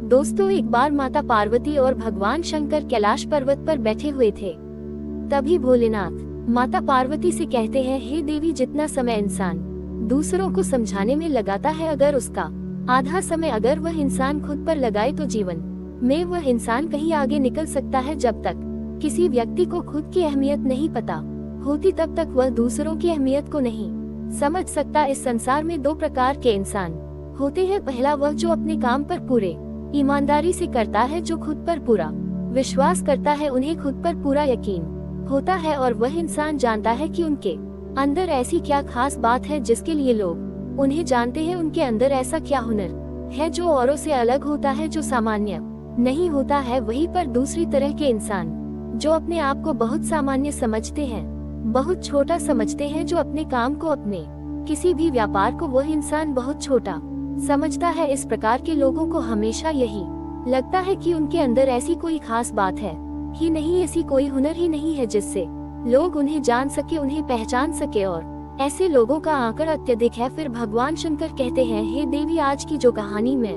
दोस्तों, एक बार माता पार्वती और भगवान शंकर कैलाश पर्वत पर बैठे हुए थे। तभी भोलेनाथ माता पार्वती से कहते हैं, हे देवी, जितना समय इंसान दूसरों को समझाने में लगाता है, अगर उसका आधा समय अगर वह इंसान खुद पर लगाए तो जीवन में वह इंसान कहीं आगे निकल सकता है। जब तक किसी व्यक्ति को खुद की अहमियत नहीं पता होती, तब तक वह दूसरों की अहमियत को नहीं समझ सकता। इस संसार में दो प्रकार के इंसान होते हैं। पहला वह जो अपने काम पर पूरे ईमानदारी से करता है, जो खुद पर पूरा विश्वास करता है, उन्हें खुद पर पूरा यकीन होता है और वह इंसान जानता है कि उनके अंदर ऐसी क्या खास बात है जिसके लिए लोग उन्हें जानते हैं। उनके अंदर ऐसा क्या हुनर है जो औरों से अलग होता है, जो सामान्य नहीं होता है। वहीं पर दूसरी तरह के इंसान जो अपने आप को बहुत सामान्य समझते हैं, बहुत छोटा समझते हैं, जो अपने काम को, अपने किसी भी व्यापार को वह इंसान बहुत छोटा समझता है। इस प्रकार के लोगों को हमेशा यही लगता है कि उनके अंदर ऐसी कोई खास बात है ही नहीं, ऐसी कोई हुनर ही नहीं है जिससे लोग उन्हें जान सके, उन्हें पहचान सके, और ऐसे लोगों का आंकड़ा अत्यधिक है। फिर भगवान शंकर कहते हैं, हे देवी, आज की जो कहानी मैं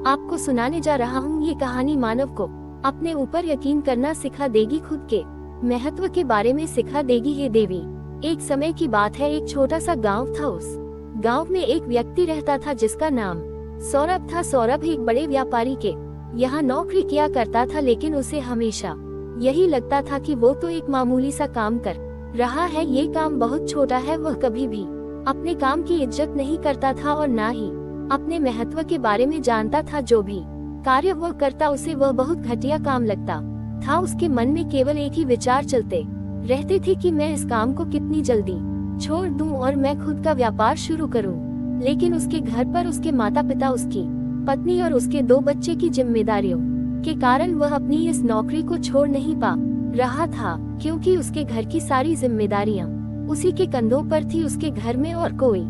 आपको सुनाने जा रहा हूँ, ये कहानी मानव को अपने ऊपर यकीन करना सिखा देगी, खुद के महत्व के बारे में सिखा देगी। हे देवी, एक समय की बात है, एक छोटा सा गाँव था। उस गांव में एक व्यक्ति रहता था जिसका नाम सौरभ था। सौरभ एक बड़े व्यापारी के यहाँ नौकरी किया करता था, लेकिन उसे हमेशा यही लगता था कि वो तो एक मामूली सा काम कर रहा है, ये काम बहुत छोटा है। वह कभी भी अपने काम की इज्जत नहीं करता था और ना ही अपने महत्व के बारे में जानता था। जो भी कार्य वह करता उसे वह बहुत घटिया काम लगता था। उसके मन में केवल एक ही विचार चलते रहते थे कि मैं इस काम को कितनी जल्दी छोड़ दूं और मैं खुद का व्यापार शुरू करूं। लेकिन उसके घर पर उसके माता पिता, उसकी पत्नी और उसके 2 बच्चे की जिम्मेदारियों के कारण वह अपनी इस नौकरी को छोड़ नहीं पा रहा था, क्योंकि उसके घर की सारी जिम्मेदारियां उसी के कंधों पर थी। उसके घर में और कोई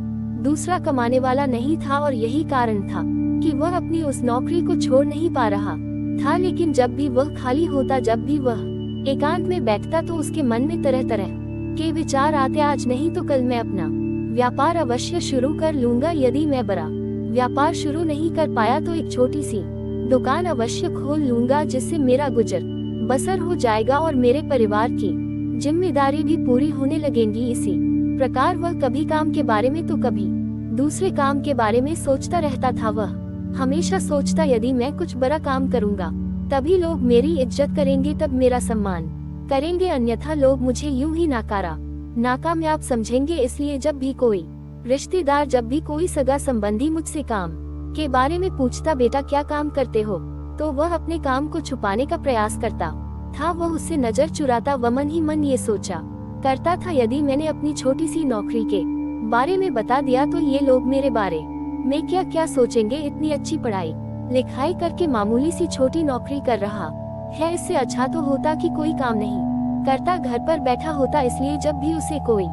दूसरा कमाने वाला नहीं था और यही कारण था कि वह अपनी उस नौकरी को छोड़ नहीं पा रहा था। लेकिन जब भी वह खाली होता, जब भी वह एकांत में बैठता, तो उसके मन में तरह तरह के विचार आते। आज नहीं तो कल मैं अपना व्यापार अवश्य शुरू कर लूंगा। यदि मैं बड़ा व्यापार शुरू नहीं कर पाया तो एक छोटी सी दुकान अवश्य खोल लूंगा, जिससे मेरा गुजर बसर हो जाएगा और मेरे परिवार की जिम्मेदारी भी पूरी होने लगेंगी। इसी प्रकार वह कभी काम के बारे में तो कभी दूसरे काम के बारे में सोचता रहता था। वह हमेशा सोचता, यदि मैं कुछ बड़ा काम करूंगा तभी लोग मेरी इज्जत करेंगे, तब मेरा सम्मान करेंगे, अन्यथा लोग मुझे यूं ही नाकामयाब समझेंगे। इसलिए जब भी कोई रिश्तेदार, जब भी कोई सगा संबंधी मुझसे काम के बारे में पूछता, बेटा क्या काम करते हो, तो वह अपने काम को छुपाने का प्रयास करता था। वह उससे नजर चुराता। वह मन ही मन ये सोचा करता था, यदि मैंने अपनी छोटी सी नौकरी के बारे में बता दिया तो ये लोग मेरे बारे में क्या क्या सोचेंगे। इतनी अच्छी पढ़ाई लिखाई करके मामूली सी छोटी नौकरी कर रहा है, इससे अच्छा तो होता कि कोई काम नहीं करता, घर पर बैठा होता। इसलिए जब भी उसे कोई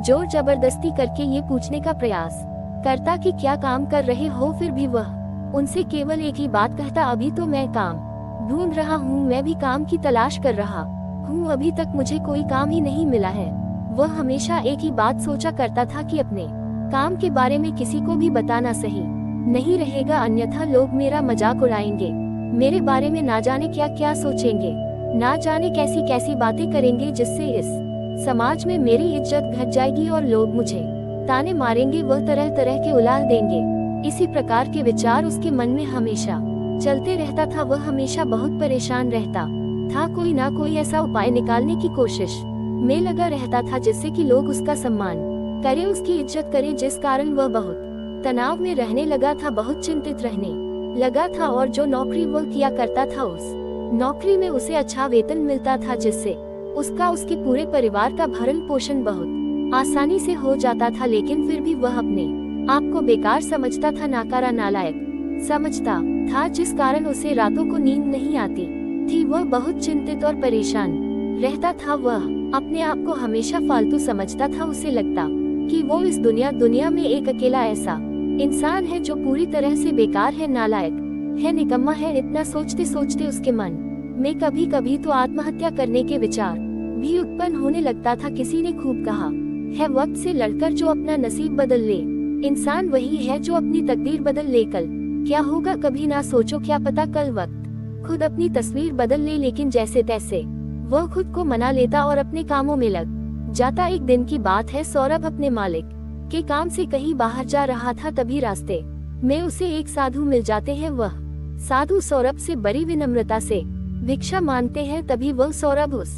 जोर जबरदस्ती करके ये पूछने का प्रयास करता कि क्या काम कर रहे हो, फिर भी वह उनसे केवल एक ही बात कहता, अभी तो मैं काम ढूंढ रहा हूँ, मैं भी काम की तलाश कर रहा हूँ, अभी तक मुझे कोई काम ही नहीं मिला है। वह हमेशा एक ही बात सोचा करता था कि अपने काम के बारे में किसी को भी बताना सही नहीं रहेगा, अन्यथा लोग मेरा मजाक उड़ाएंगे, मेरे बारे में ना जाने क्या क्या सोचेंगे, ना जाने कैसी कैसी बातें करेंगे, जिससे इस समाज में मेरी इज्जत घट जाएगी और लोग मुझे ताने मारेंगे, वह तरह तरह के उलाल देंगे। इसी प्रकार के विचार उसके मन में हमेशा चलते रहता था। वह हमेशा बहुत परेशान रहता था, कोई ना कोई ऐसा उपाय निकालने की कोशिश में लगा रहता था जिससे कि लोग उसका सम्मान करे, उसकी इज्जत करे, जिस कारण वह बहुत तनाव में रहने लगा था, बहुत चिंतित रहने लगा था। और जो नौकरी वह किया करता था, उस नौकरी में उसे अच्छा वेतन मिलता था, जिससे उसका, उसके पूरे परिवार का भरण पोषण बहुत आसानी से हो जाता था। लेकिन फिर भी वह अपने आप को बेकार समझता था, नाकारा, नालायक समझता था, जिस कारण उसे रातों को नींद नहीं आती थी। वह बहुत चिंतित और परेशान रहता था। वह अपने आप को हमेशा फालतू समझता था। उसे लगता कि वो इस दुनिया में एक अकेला ऐसा इंसान है जो पूरी तरह से बेकार है, नालायक है, निकम्मा है। इतना सोचते सोचते उसके मन में कभी कभी तो आत्महत्या करने के विचार भी उत्पन्न होने लगता था। किसी ने खूब कहा है, वक्त से लड़कर जो अपना नसीब बदल ले, इंसान वही है जो अपनी तकदीर बदल ले। कल क्या होगा कभी ना सोचो, क्या पता कल वक्त खुद अपनी तस्वीर बदल ले। लेकिन जैसे तैसे वह खुद को मना लेता और अपने कामों में लग जाता। एक दिन की बात है, सौरभ अपने मालिक के काम से कहीं बाहर जा रहा था। तभी रास्ते में उसे एक साधु मिल जाते हैं। वह साधु सौरभ से बड़ी विनम्रता से भिक्षा मांगते हैं। तभी वह सौरभ उस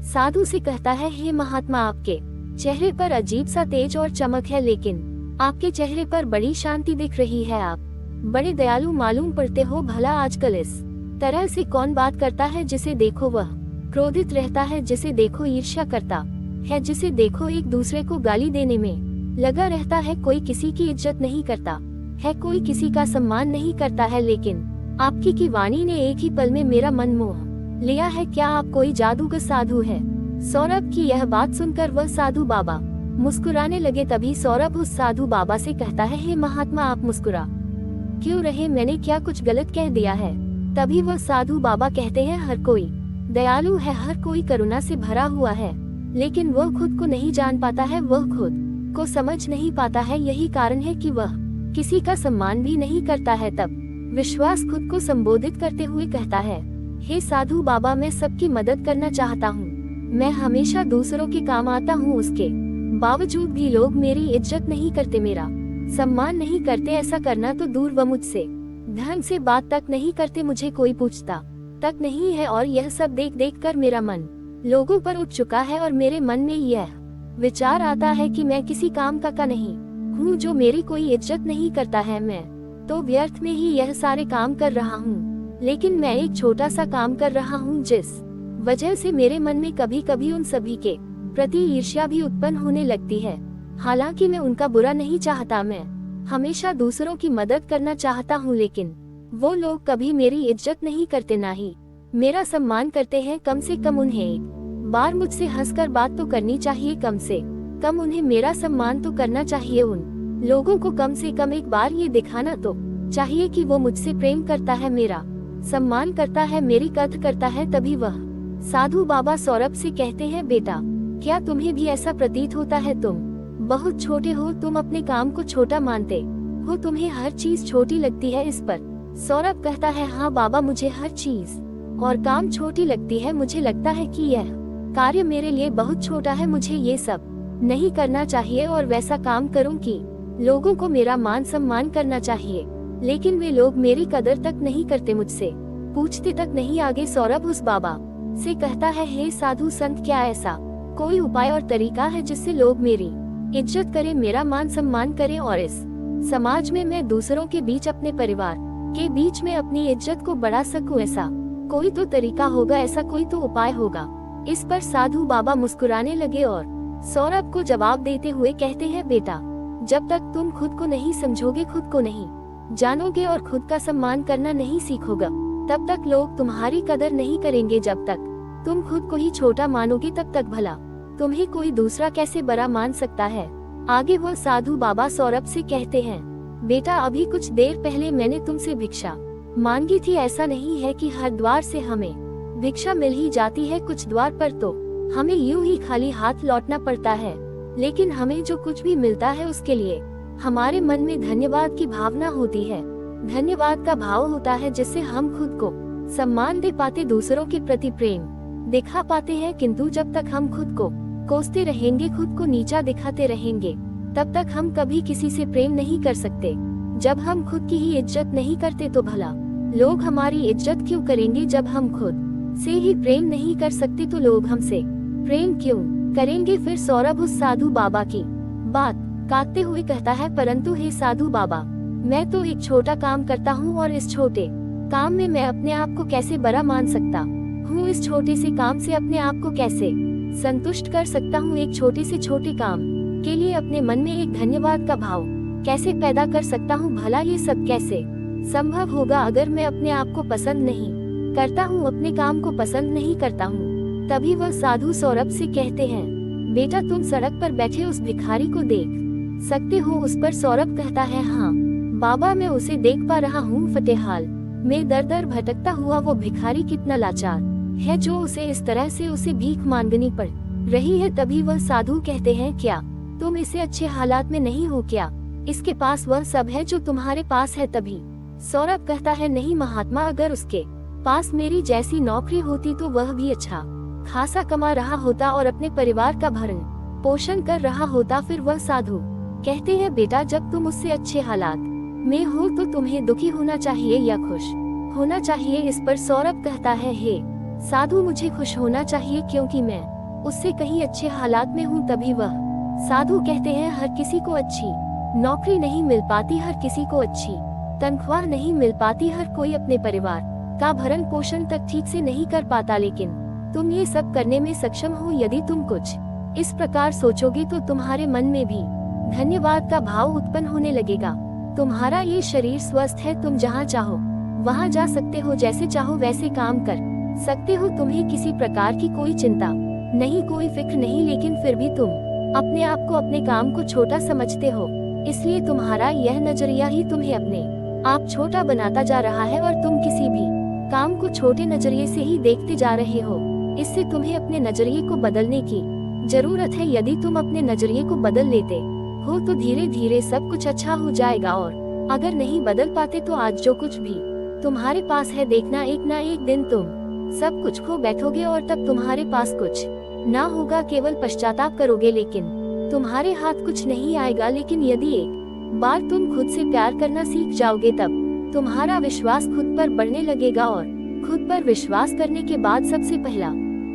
साधु से कहता है, हे महात्मा, आपके चेहरे पर अजीब सा तेज और चमक है, लेकिन आपके चेहरे पर बड़ी शांति दिख रही है। आप बड़े दयालु मालूम पड़ते हो। भला आजकल इस तरह से कौन बात करता है? जिसे देखो वह क्रोधित रहता है, जिसे देखो ईर्ष्या करता है, जिसे देखो एक दूसरे को गाली देने में लगा रहता है। कोई किसी की इज्जत नहीं करता है, कोई किसी का सम्मान नहीं करता है। लेकिन आपकी की वाणी ने एक ही पल में मेरा मन मोह लिया है। क्या आप कोई जादूगर साधु है? सौरभ की यह बात सुनकर वह साधु बाबा मुस्कुराने लगे। तभी सौरभ उस साधु बाबा से कहता है, हे महात्मा, आप मुस्कुरा क्यों रहे? मैंने क्या कुछ गलत कह दिया है? तभी वह साधु बाबा कहते हैं, हर कोई दयालु है, हर कोई करुणा से भरा हुआ है, लेकिन वह खुद को नहीं जान पाता है, वह खुद को समझ नहीं पाता है। यही कारण है कि वह किसी का सम्मान भी नहीं करता है। तब विश्वास खुद को संबोधित करते हुए कहता है, हे साधु बाबा, मैं सबकी मदद करना चाहता हूँ। मैं हमेशा दूसरों के काम आता हूँ, उसके बावजूद भी लोग मेरी इज्जत नहीं करते, मेरा सम्मान नहीं करते। ऐसा करना तो दूर व मुझसे ढंग से बात तक नहीं करते, मुझे कोई पूछता तक नहीं है। और यह सब देख देख कर मेरा मन लोगों पर उठ चुका है और मेरे मन में यह विचार आता है कि मैं किसी काम का नहीं हूँ। जो मेरी कोई इज्जत नहीं करता है, मैं तो व्यर्थ में ही यह सारे काम कर रहा हूँ। लेकिन मैं एक छोटा सा काम कर रहा हूँ, जिस वजह से मेरे मन में कभी कभी उन सभी के प्रति ईर्ष्या भी उत्पन्न होने लगती है। हालांकि मैं उनका बुरा नहीं चाहता, मैं हमेशा दूसरों की मदद करना चाहता हूँ, लेकिन वो लोग कभी मेरी इज्जत नहीं करते, ना ही मेरा सम्मान करते हैं। कम से कम उन्हें एक बार मुझसे हंसकर बात तो करनी चाहिए, कम से कम उन्हें मेरा सम्मान तो करना चाहिए। उन लोगों को कम से कम एक बार ये दिखाना तो चाहिए कि वो मुझसे प्रेम करता है, मेरा सम्मान करता है, मेरी कद्र करता है। तभी वह साधु बाबा सौरभ से कहते हैं, बेटा, क्या तुम्हें भी ऐसा प्रतीत होता है? तुम बहुत छोटे हो, तुम अपने काम को छोटा मानते हो, तुम्हें हर चीज छोटी लगती है। इस पर सौरभ कहता है, हाँ बाबा, मुझे हर चीज और काम छोटी लगती है। मुझे लगता है कि यह कार्य मेरे लिए बहुत छोटा है, मुझे ये सब नहीं करना चाहिए और वैसा काम करूं कि लोगों को मेरा मान सम्मान करना चाहिए। लेकिन वे लोग मेरी कदर तक नहीं करते, मुझसे पूछते तक नहीं। आगे सौरभ उस बाबा से कहता है, हे साधु संत, क्या ऐसा कोई उपाय और तरीका है जिससे लोग मेरी इज्जत करें, मेरा मान सम्मान करें और इस समाज में मैं दूसरों के बीच, अपने परिवार के बीच में अपनी इज्जत को बढ़ा सकूं? ऐसा कोई तो तरीका होगा, ऐसा कोई तो उपाय होगा। इस पर साधु बाबा मुस्कुराने लगे और सौरभ को जवाब देते हुए कहते हैं, बेटा, जब तक तुम खुद को नहीं समझोगे, खुद को नहीं जानोगे और खुद का सम्मान करना नहीं सीखोगे, तब तक लोग तुम्हारी कदर नहीं करेंगे। जब तक तुम खुद को ही छोटा मानोगे, तब तक भला तुम्हें कोई दूसरा कैसे बड़ा मान सकता है? आगे वह साधु बाबा सौरभ से कहते हैं, बेटा, अभी कुछ देर पहले मैंने तुमसे भिक्षा मांगी थी। ऐसा नहीं है कि हर द्वार से हमें भिक्षा मिल ही जाती है, कुछ द्वार पर तो हमें यूं ही खाली हाथ लौटना पड़ता है। लेकिन हमें जो कुछ भी मिलता है, उसके लिए हमारे मन में धन्यवाद की भावना होती है। धन्यवाद का भाव होता है जिससे हम खुद को सम्मान दे पाते, दूसरों के प्रति प्रेम दिखा पाते हैं। किंतु जब तक हम खुद को कोसते रहेंगे, खुद को नीचा दिखाते रहेंगे, तब तक हम कभी किसी से प्रेम नहीं कर सकते। जब हम खुद की ही इज्जत नहीं करते तो भला लोग हमारी इज्जत क्यों करेंगे? जब हम खुद से ही प्रेम नहीं कर सकते तो लोग हमसे प्रेम क्यों करेंगे? फिर सौरभ उस साधु बाबा की बात काटते हुए कहता है, परंतु हे साधु बाबा, मैं तो एक छोटा काम करता हूँ और इस छोटे काम में मैं अपने आप को कैसे बड़ा मान सकता हूँ? इस छोटे से काम से अपने आप को कैसे संतुष्ट कर सकता हूँ? एक छोटे से छोटे काम के लिए अपने मन में एक धन्यवाद का भाव कैसे पैदा कर सकता हूँ? भला ये सब कैसे संभव होगा अगर मैं अपने आप को पसंद नहीं करता हूँ, अपने काम को पसंद नहीं करता हूँ? तभी वह साधु सौरभ से कहते हैं, बेटा, तुम सड़क पर बैठे उस भिखारी को देख सकते हो? उस पर सौरभ कहता है, हाँ बाबा, मैं उसे देख पा रहा हूँ। फतेहाल में दर दर भटकता हुआ वो भिखारी कितना लाचार है, जो उसे इस तरह से उसे भीख मांगनी पड़ रही है। तभी वह साधु कहते हैं, क्या तुम इसे अच्छे हालात में नहीं हो क्या? इसके पास वह सब है जो तुम्हारे पास है। तभी सौरभ कहता है नहीं महात्मा, अगर उसके पास मेरी जैसी नौकरी होती तो वह भी अच्छा खासा कमा रहा होता और अपने परिवार का भरण पोषण कर रहा होता। फिर वह साधु कहते हैं बेटा, जब तुम उससे अच्छे हालात में हो तो तुम्हें दुखी होना चाहिए या खुश होना चाहिए। इस पर सौरभ कहता है हे साधु, मुझे खुश होना चाहिए क्योंकि मैं उससे कहीं अच्छे हालात में हूँ। तभी वह साधु कहते हैं हर किसी को अच्छी नौकरी नहीं मिल पाती, हर किसी को अच्छी तनख्वाह नहीं मिल पाती, हर कोई अपने परिवार का भरण पोषण तक ठीक से नहीं कर पाता, लेकिन तुम ये सब करने में सक्षम हो। यदि तुम कुछ इस प्रकार सोचोगे तो तुम्हारे मन में भी धन्यवाद का भाव उत्पन्न होने लगेगा। तुम्हारा ये शरीर स्वस्थ है, तुम जहाँ चाहो वहाँ जा सकते हो, जैसे चाहो वैसे काम कर सकते हो, तुम्हें किसी प्रकार की कोई चिंता नहीं, कोई फिक्र नहीं, लेकिन फिर भी तुम अपने आप को, अपने काम को छोटा समझते हो। इसलिए तुम्हारा यह नजरिया ही तुम्हें अपने आप छोटा बनाता जा रहा है और तुम किसी भी काम को छोटे नजरिए से ही देखते जा रहे हो। इससे तुम्हें अपने नजरिए को बदलने की जरूरत है। यदि तुम अपने नजरिए को बदल लेते हो तो धीरे धीरे सब कुछ अच्छा हो जाएगा, और अगर नहीं बदल पाते तो आज जो कुछ भी तुम्हारे पास है, देखना एक ना एक दिन तुम सब कुछ खो बैठोगे और तब तुम्हारे पास कुछ ना होगा, केवल पश्चाताप करोगे, लेकिन तुम्हारे हाथ कुछ नहीं आएगा। लेकिन यदि एक बार तुम खुद से प्यार करना सीख जाओगे तब तुम्हारा विश्वास खुद पर बढ़ने लगेगा, और खुद पर विश्वास करने के बाद सबसे पहला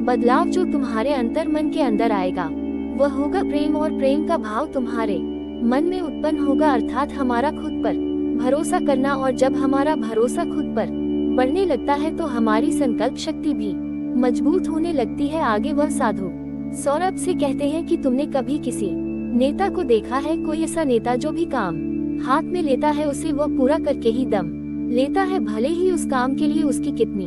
बदलाव जो तुम्हारे अंतर मन के अंदर आएगा वह होगा प्रेम, और प्रेम का भाव तुम्हारे मन में उत्पन्न होगा, अर्थात हमारा खुद पर भरोसा करना। और जब हमारा भरोसा खुद पर बढ़ने लगता है तो हमारी संकल्प शक्ति भी मजबूत होने लगती है। आगे वह साधु सौरभ से कहते हैं कि तुमने कभी किसी नेता को देखा है, कोई ऐसा नेता जो भी काम हाथ में लेता है उसे वह पूरा करके ही दम लेता है, भले ही उस काम के लिए उसकी कितनी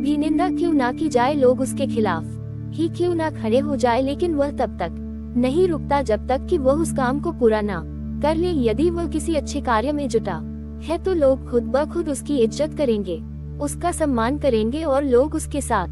भी निंदा क्यों ना की जाए, लोग उसके खिलाफ ही क्यों ना खड़े हो जाए, लेकिन वह तब तक नहीं रुकता जब तक कि वह उस काम को पूरा ना कर ले। यदि वह किसी अच्छे कार्य में जुटा है तो लोग खुद ब खुद उसकी इज्जत करेंगे, उसका सम्मान करेंगे और लोग उसके साथ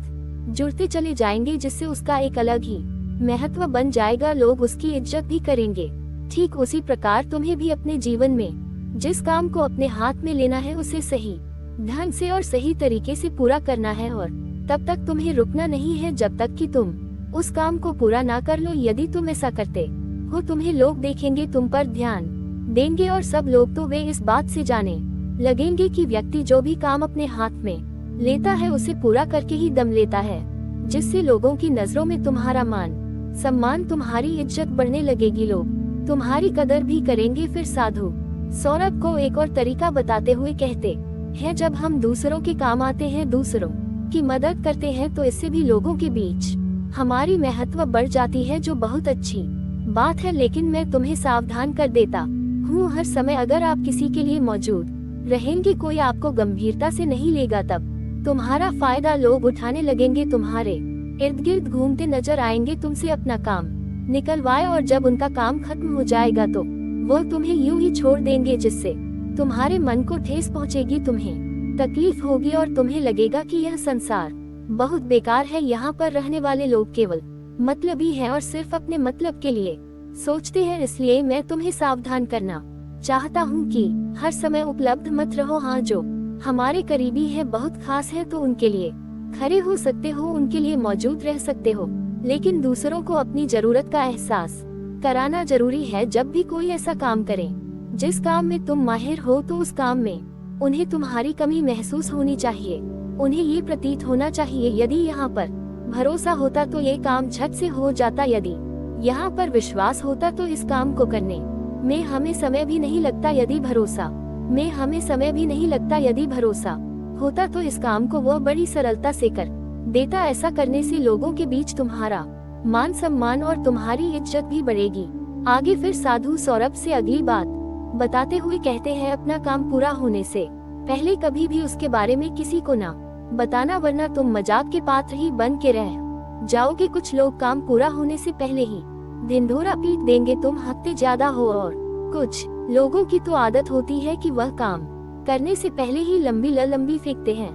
जुड़ते चले जाएंगे, जिससे उसका एक अलग ही महत्व बन जाएगा, लोग उसकी इज्जत भी करेंगे। ठीक उसी प्रकार तुम्हें भी अपने जीवन में जिस काम को अपने हाथ में लेना है उसे सही ढंग से और सही तरीके से पूरा करना है, और तब तक तुम्हें रुकना नहीं है जब तक कि तुम उस काम को पूरा ना कर लो। यदि तुम ऐसा करते हो तुम्हें लोग देखेंगे, तुम पर ध्यान देंगे, और सब लोग तो वे इस बात से जाने लगेंगे कि व्यक्ति जो भी काम अपने हाथ में लेता है उसे पूरा करके ही दम लेता है, जिससे लोगों की नजरों में तुम्हारा मान सम्मान, तुम्हारी इज्जत बढ़ने लगेगी, लोग तुम्हारी कदर भी करेंगे। फिर साधु सौरभ को एक और तरीका बताते हुए कहते हैं, जब हम दूसरों के काम आते हैं, दूसरों की मदद करते हैं तो इससे भी लोगों के बीच हमारी महत्व बढ़ जाती है, जो बहुत अच्छी बात है। लेकिन मैं तुम्हें सावधान कर देता हूँ, हर समय अगर आप किसी के लिए मौजूद रहेंगे, कोई आपको गंभीरता से नहीं लेगा, तब तुम्हारा फायदा लोग उठाने लगेंगे, तुम्हारे इर्द गिर्द घूमते नजर आएंगे, तुमसे अपना काम निकलवाए, और जब उनका काम खत्म हो जाएगा तो वो तुम्हें यूं ही छोड़ देंगे, जिससे तुम्हारे मन को ठेस पहुंचेगी, तुम्हें तकलीफ होगी और तुम्हें लगेगा कि यह संसार बहुत बेकार है, यहाँ पर रहने वाले लोग केवल मतलबी हैं और सिर्फ अपने मतलब के लिए सोचते हैं। इसलिए मैं तुम्हें सावधान करना चाहता हूँ कि हर समय उपलब्ध मत रहो। हाँ, जो हमारे करीबी है, बहुत खास है, तो उनके लिए खड़े हो सकते हो, उनके लिए मौजूद रह सकते हो, लेकिन दूसरों को अपनी जरूरत का एहसास कराना जरूरी है। जब भी कोई ऐसा काम करे जिस काम में तुम माहिर हो, तो उस काम में उन्हें तुम्हारी कमी महसूस होनी चाहिए, उन्हें ये प्रतीत होना चाहिए यदि यहाँ पर भरोसा होता तो ये काम झट से हो जाता, यदि यहाँ पर विश्वास होता तो इस काम को करने में हमें समय भी नहीं लगता, यदि भरोसा में हमें समय भी नहीं लगता, यदि भरोसा होता तो इस काम को वो बड़ी सरलता से कर देता। ऐसा करने से लोगों के बीच तुम्हारा मान सम्मान और तुम्हारी इज्जत भी बढ़ेगी। आगे फिर साधु सौरभ से अगली बात बताते हुए कहते हैं, अपना काम पूरा होने से पहले कभी भी उसके बारे में किसी को ना बताना, वरना तुम मजाक के पात्र ही बन के रह जाओगे। कुछ लोग काम पूरा होने से पहले ही ढिंढोरा पीट देंगे, तुम हकते ज्यादा हो, और कुछ लोगों की तो आदत होती है कि वह काम करने से पहले ही लंबी फेंकते हैं,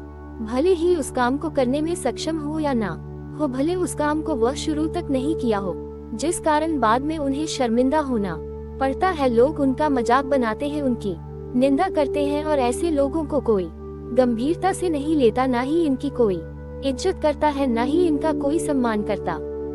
भले ही उस काम को करने में सक्षम हो या ना हो, भले उस काम को वह शुरू तक नहीं किया हो, जिस कारण बाद में उन्हें शर्मिंदा होना पड़ता है। लोग उनका मजाक बनाते हैं, उनकी निंदा करते हैं और ऐसे लोगों को कोई गंभीरता से नहीं लेता, ना ही इनकी कोई इज्जत करता है, ना ही इनका कोई सम्मान करता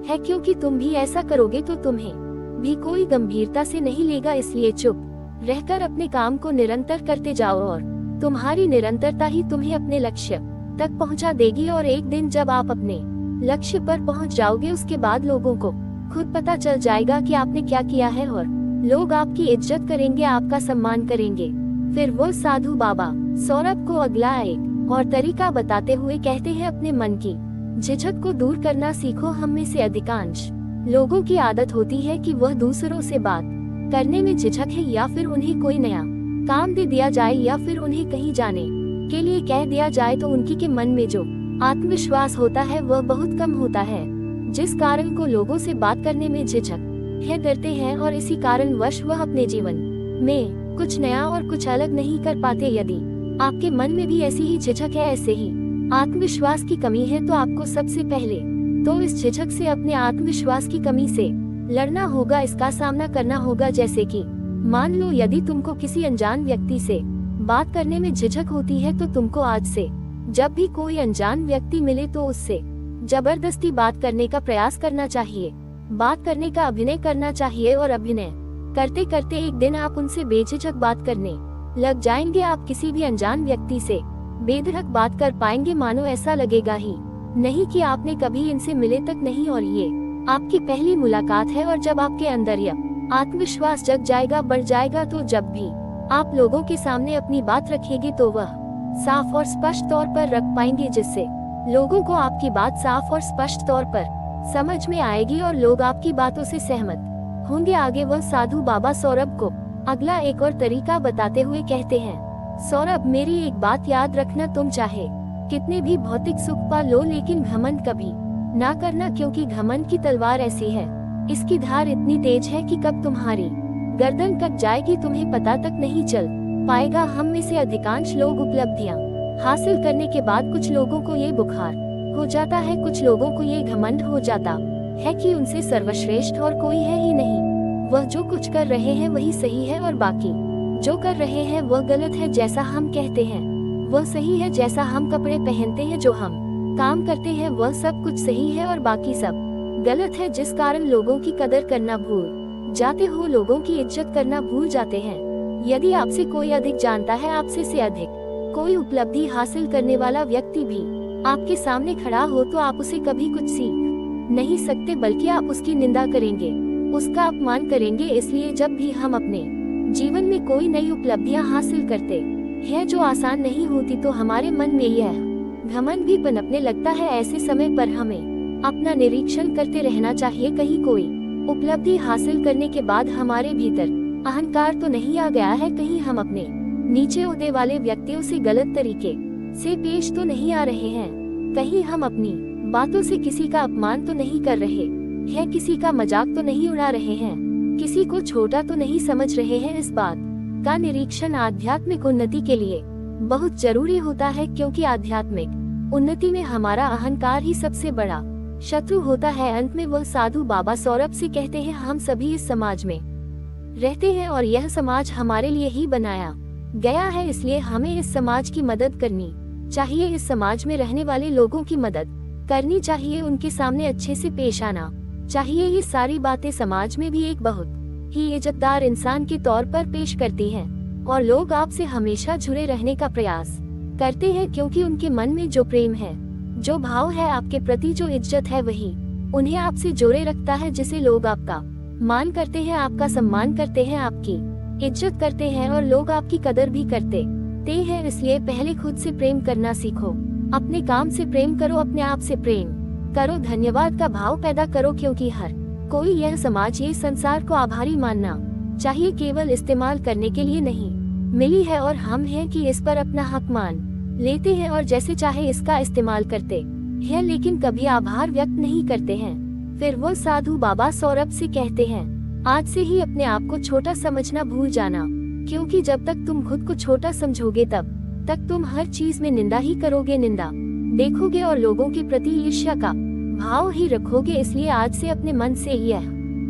है, क्योंकि तुम भी ऐसा करोगे तो तुम्हें भी कोई गंभीरता से नहीं लेगा। इसलिए चुप रहकर अपने काम को निरंतर करते जाओ और तुम्हारी निरंतरता ही तुम्हें अपने लक्ष्य तक पहुंचा देगी। और एक दिन जब आप अपने लक्ष्य पर पहुंच जाओगे, उसके बाद लोगों को खुद पता चल जाएगा कि आपने क्या किया है और लोग आपकी इज्जत करेंगे, आपका सम्मान करेंगे। फिर वो साधु बाबा सौरभ को अगला एक और तरीका बताते हुए कहते हैं, अपने मन की झिझक को दूर करना सीखो। हम में से अधिकांश लोगों की आदत होती है कि वह दूसरों से बात करने में झिझक है, या फिर उन्हें कोई नया काम दे दिया जाए, या फिर उन्हें कहीं जाने के लिए कह दिया जाए तो उनकी के मन में जो आत्मविश्वास होता है वह बहुत कम होता है, जिस कारण को लोगों से बात करने में झिझक है, डरते हैं, और इसी कारणवश वह अपने जीवन में कुछ नया और कुछ अलग नहीं कर पाते। यदि आपके मन में भी ऐसी ही झिझक है, ऐसे ही आत्मविश्वास की कमी है, तो आपको सबसे पहले तो इस झिझक से, अपने आत्मविश्वास की कमी से लड़ना होगा, इसका सामना करना होगा। जैसे कि मान लो यदि तुमको किसी अनजान व्यक्ति से बात करने में झिझक होती है, तो तुमको आज से जब भी कोई अनजान व्यक्ति मिले तो उससे जबरदस्ती बात करने का प्रयास करना चाहिए, बात करने का अभिनय करना चाहिए, और अभिनय करते करते एक दिन आप उनसे बेझिझक बात करने लग जाएंगे। आप किसी भी अनजान व्यक्ति से बेधड़क बात कर पाएंगे, मानो ऐसा लगेगा ही नहीं कि आपने कभी इनसे मिले तक नहीं, और ये आपकी पहली मुलाकात है। और जब आपके अंदर यह आत्मविश्वास जग जाएगा, बढ़ जाएगा, तो जब भी आप लोगों के सामने अपनी बात रखेंगे तो वह साफ और स्पष्ट तौर पर रख पाएंगे, जिससे लोगों को आपकी बात साफ और स्पष्ट तौर पर समझ में आएगी और लोग आपकी बातों से सहमत होंगे। आगे वह साधु बाबा सौरभ को अगला एक और तरीका बताते हुए कहते हैं, सौरभ मेरी एक बात याद रखना, तुम चाहे कितने भी भौतिक सुख पा लो, लेकिन घमंड कभी ना करना, क्योंकि घमंड की तलवार ऐसी है, इसकी धार इतनी तेज है कि कब तुम्हारी गर्दन कट जाएगी तुम्हें पता तक नहीं चल पाएगा। हम में से अधिकांश लोग उपलब्धियां हासिल करने के बाद कुछ लोगों को ये बुखार हो जाता है, कुछ लोगों को ये घमंड हो जाता है कि उनसे सर्वश्रेष्ठ और कोई है ही नहीं। वह जो कुछ कर रहे हैं वही सही है और बाकी जो कर रहे हैं वह गलत है। जैसा हम कहते हैं वह सही है, जैसा हम कपड़े पहनते हैं, जो हम काम करते हैं, वह सब कुछ सही है और बाकी सब गलत है, जिस कारण लोगों की कदर करना भूल जाते हो, लोगों की इज्जत करना भूल जाते हैं। यदि आपसे कोई अधिक जानता है, आपसे से अधिक कोई उपलब्धि हासिल करने वाला व्यक्ति भी आपके सामने खड़ा हो, तो आप उसे कभी कुछ सीख नहीं सकते, बल्कि आप उसकी निंदा करेंगे, उसका अपमान करेंगे। इसलिए जब भी हम अपने जीवन में कोई नई उपलब्धियां हासिल करते हैं जो आसान नहीं होती, तो हमारे मन में यह घमंड भी पनपने लगता है। ऐसे समय पर हमें अपना निरीक्षण करते रहना चाहिए, कहीं कोई उपलब्धि हासिल करने के बाद हमारे भीतर अहंकार तो नहीं आ गया है, कहीं हम अपने नीचे ओहदे वाले व्यक्तियों से गलत तरीके से पेश तो नहीं आ रहे हैं, कहीं हम अपनी बातों से किसी का अपमान तो नहीं कर रहे हैं, किसी का मजाक तो नहीं उड़ा रहे हैं, किसी को छोटा तो नहीं समझ रहे हैं। इस बात का निरीक्षण आध्यात्मिक उन्नति के लिए बहुत जरूरी होता है, क्योंकि आध्यात्मिक उन्नति में हमारा अहंकार ही सबसे बड़ा शत्रु होता है। अंत में वह साधु बाबा सौरभ से कहते हैं, हम सभी इस समाज में रहते हैं और यह समाज हमारे लिए ही बनाया गया है, इसलिए हमें इस समाज की मदद करनी चाहिए, इस समाज में रहने वाले लोगों की मदद करनी चाहिए, उनके सामने अच्छे से पेश आना चाहिए। ये सारी बातें समाज में भी एक बहुत ही इज्जतदार इंसान के तौर पर पेश करती हैं, और लोग आपसे हमेशा जुड़े रहने का प्रयास करते हैं, क्योंकि उनके मन में जो प्रेम है, जो भाव है आपके प्रति, जो इज्जत है, वही उन्हें आपसे जोड़े रखता है, जिसे लोग आपका मान करते हैं, आपका सम्मान करते हैं, आपकी इज्जत करते हैं, और लोग आपकी कदर भी करते हैं। इसलिए पहले खुद से प्रेम करना सीखो, अपने काम से प्रेम करो, अपने आप से प्रेम करो, धन्यवाद का भाव पैदा करो, क्योंकि हर कोई यह समाज, ये संसार को आभारी मानना चाहिए, केवल इस्तेमाल करने के लिए नहीं मिली है, और हम हैं कि इस पर अपना हक मान लेते हैं और जैसे चाहे इसका इस्तेमाल करते हैं, लेकिन कभी आभार व्यक्त नहीं करते हैं। फिर वो साधु बाबा सौरभ से कहते हैं, आज से ही अपने आप को छोटा समझना भूल जाना, क्योंकि जब तक तुम खुद को छोटा समझोगे तब तक तुम हर चीज में निंदा ही करोगे, निंदा देखोगे और लोगों के प्रति ईर्ष्या का भाव ही रखोगे। इसलिए आज से अपने मन से यह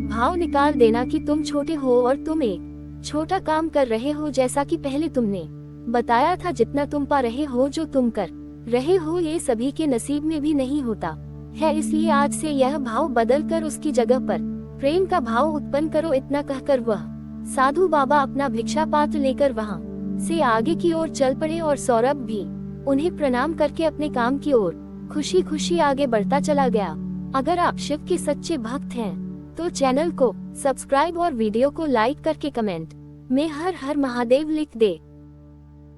भाव निकाल देना कि तुम छोटे हो और तुम एक छोटा काम कर रहे हो, जैसा कि पहले तुमने बताया था। जितना तुम पा रहे हो, जो तुम कर रहे हो, ये सभी के नसीब में भी नहीं होता है। इसलिए आज से यह भाव बदल कर उसकी जगह पर प्रेम का भाव उत्पन्न करो। इतना कहकर वह साधु बाबा अपना भिक्षा पात्र लेकर वहां से आगे की ओर चल पड़े और सौरभ भी उन्हें प्रणाम करके अपने काम की ओर खुशी खुशी आगे बढ़ता चला गया। अगर आप शिव के सच्चे भक्त हैं तो चैनल को सब्सक्राइब और वीडियो को लाइक करके कमेंट में हर हर महादेव लिख दे।